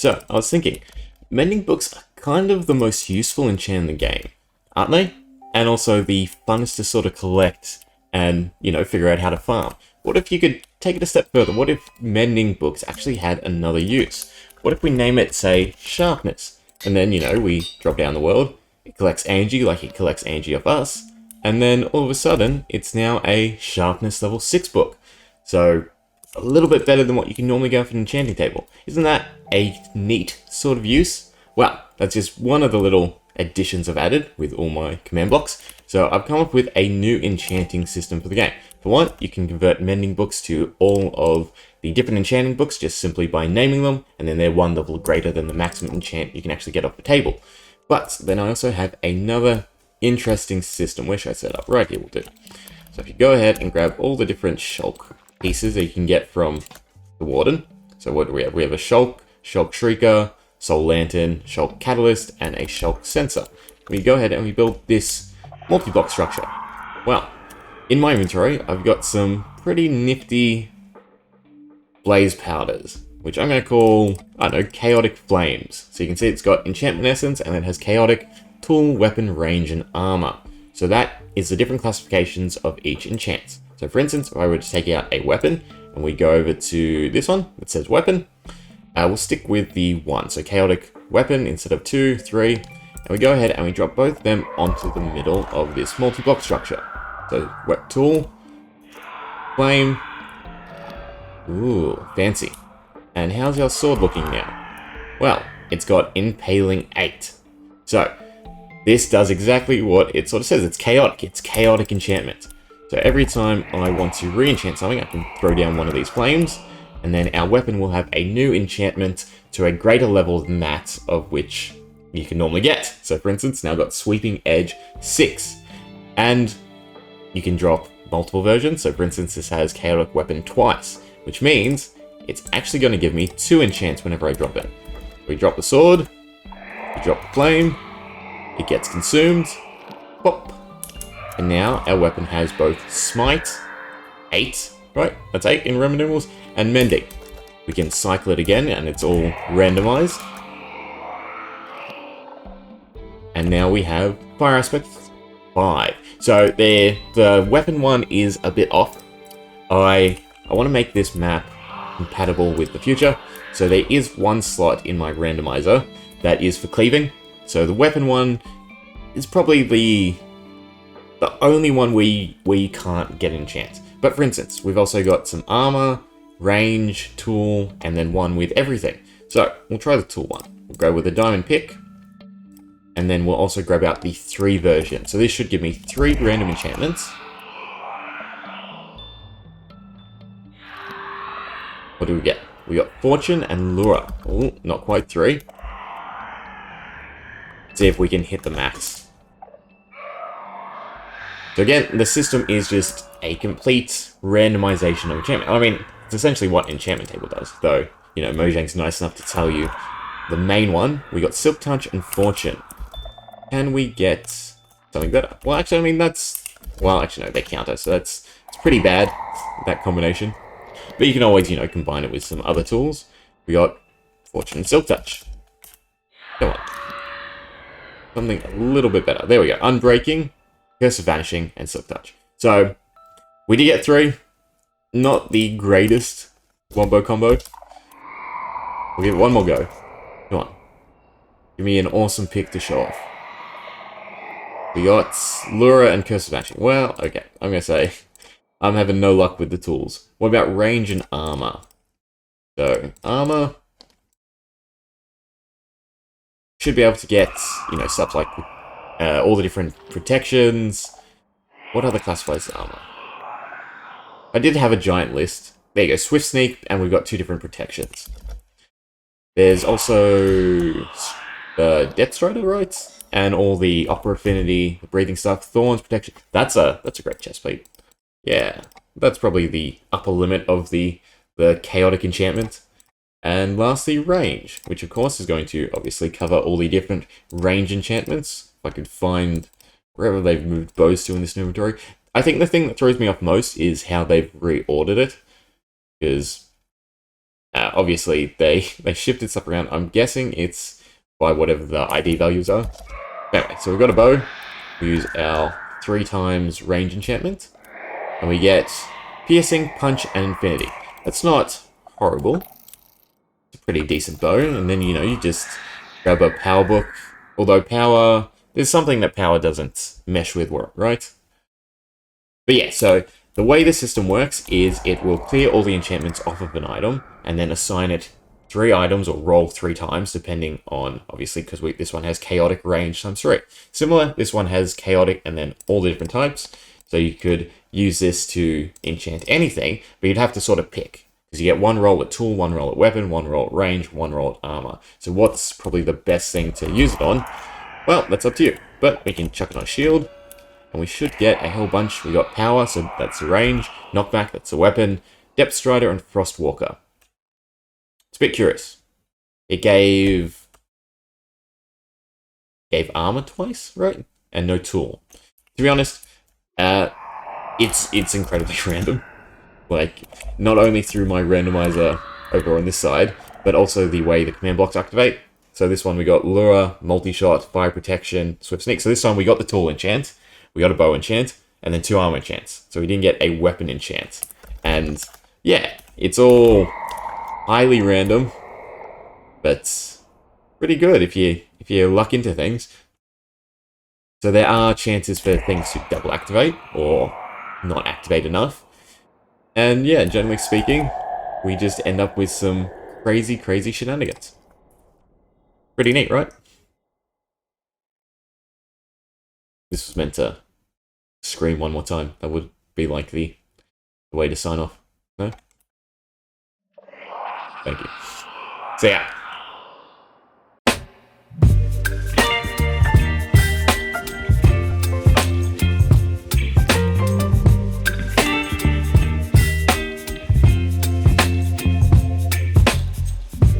So, I was thinking, mending books are kind of the most useful enchant in the game, aren't they? And also the funnest to sort of collect and, figure out how to farm. What if you could take it a step further? What if mending books actually had another use? What if we name it, say, sharpness? And then, we drop down the world, it collects Angie like it collects Angie of us, and then all of a sudden, it's now a sharpness level 6 book. So, a little bit better than what you can normally go for an enchanting table. Isn't that a neat sort of use? Well, that's just one of the little additions I've added with all my command blocks. So I've come up with a new enchanting system for the game. For one, you can convert mending books to all of the different enchanting books just simply by naming them, and then they're one level greater than the maximum enchant you can actually get off the table. But then I also have another interesting system. Where should I set up? Right here will do. So if you go ahead and grab all the different shulk pieces that you can get from the Warden. So what do we have? We have a shulk, shulk shrieker, soul lantern, shulk catalyst, and a shulk sensor. We go ahead and we build this multi-block structure. Well, in my inventory, I've got some pretty nifty blaze powders, which I'm going to call, I don't know, chaotic flames. So you can see it's got enchantment essence, and it has chaotic, tool, weapon, range, and armor. So that is the different classifications of each enchant. So for instance, if I were to take out a weapon, and we go over to this one that says weapon, we'll stick with the 1. So chaotic weapon instead of 2, 3, and we go ahead and we drop both of them onto the middle of this multi-block structure. So wet tool, flame, ooh, fancy. And how's our sword looking now? Well, it's got impaling 8. So this does exactly what it sort of says. It's chaotic enchantment. So every time I want to re-enchant something, I can throw down one of these flames, and then our weapon will have a new enchantment to a greater level than that of which you can normally get. So for instance, now I've got Sweeping Edge 6, and you can drop multiple versions. So for instance, this has Chaotic Weapon twice, which means it's actually going to give me 2 enchants whenever I drop it. We drop the sword, we drop the flame, it gets consumed, pop. And now our weapon has both Smite, 8, right? That's 8 in Roman numerals, and Mending. We can cycle it again, and it's all randomized. And now we have Fire Aspect 5. So the weapon one is a bit off. I want to make this map compatible with the future. So there is one slot in my randomizer that is for cleaving. So the weapon one is probably the only one we can't get enchant. But for instance, we've also got some armor, range, tool, and then one with everything. So we'll try the tool one. We'll go with a diamond pick, and then we'll also grab out the 3 version. So this should give me 3 random enchantments. What do we get? We got Fortune and Lure. Ooh, not quite 3. Let's see if we can hit the max. So again, the system is just a complete randomization of enchantment. I mean, it's essentially what enchantment table does, though, Mojang's nice enough to tell you the main one. We got Silk Touch and Fortune. Can we get something better? Well, actually, I mean, no, they counter, so it's pretty bad, that combination. But you can always, combine it with some other tools. We got Fortune and Silk Touch. Come on. Something a little bit better. There we go. Unbreaking, Curse of Vanishing, and Silk Touch. So, we did get 3. Not the greatest wombo combo. We'll give it one more go. Come on. Give me an awesome pick to show off. We got Lure and Curse of Vanishing. Well, okay. I'm going to say I'm having no luck with the tools. What about range and armor? So, armor should be able to get, stuff like all the different protections. What other classifies armor? I did have a giant list. There you go, Swift Sneak, and we've got 2 different protections. There's also Depth Strider, right? And all the Opera Affinity, the breathing stuff, Thorns, protection. That's a great chestplate. Yeah, that's probably the upper limit of the chaotic enchantment. And lastly, range, which of course is going to obviously cover all the different range enchantments. If I could find wherever they've moved bows to in this inventory. I think the thing that throws me off most is how they've reordered it. Because Obviously, they shifted stuff around. I'm guessing it's by whatever the ID values are. Anyway, so we've got a bow. We use our 3 times range enchantment. And we get piercing, punch, and infinity. That's not horrible. It's a pretty decent bow. And then, you just grab a power book. Although power... There's something that power doesn't mesh with, right? But yeah, so the way the system works is it will clear all the enchantments off of an item and then assign it 3 items or roll 3 times, depending on, obviously, because this one has chaotic range times 3. Similar, this one has chaotic and then all the different types. So you could use this to enchant anything, but you'd have to sort of pick. Because you get 1 roll at tool, 1 roll at weapon, 1 roll at range, 1 roll at armor. So what's probably the best thing to use it on? Well, that's up to you. But we can chuck it on a shield, and we should get a whole bunch. We got power, so that's a range. Knockback, that's a weapon. Depth Strider and Frostwalker. It's a bit curious. It gave armor twice, right? And no tool. To be honest, it's incredibly random. Like, not only through my randomizer over on this side, but also the way the command blocks activate. So this one we got Lure, Multi-Shot, Fire Protection, Swift Sneak. So this time we got the tool enchant, we got a bow enchant, and then 2 armor enchants. So we didn't get a weapon enchant. And yeah, it's all highly random, but pretty good if you luck into things. So there are chances for things to double activate or not activate enough. And yeah, generally speaking, we just end up with some crazy, crazy shenanigans. Pretty neat, right? This was meant to scream one more time. That would be like the way to sign off. No? Thank you. So yeah,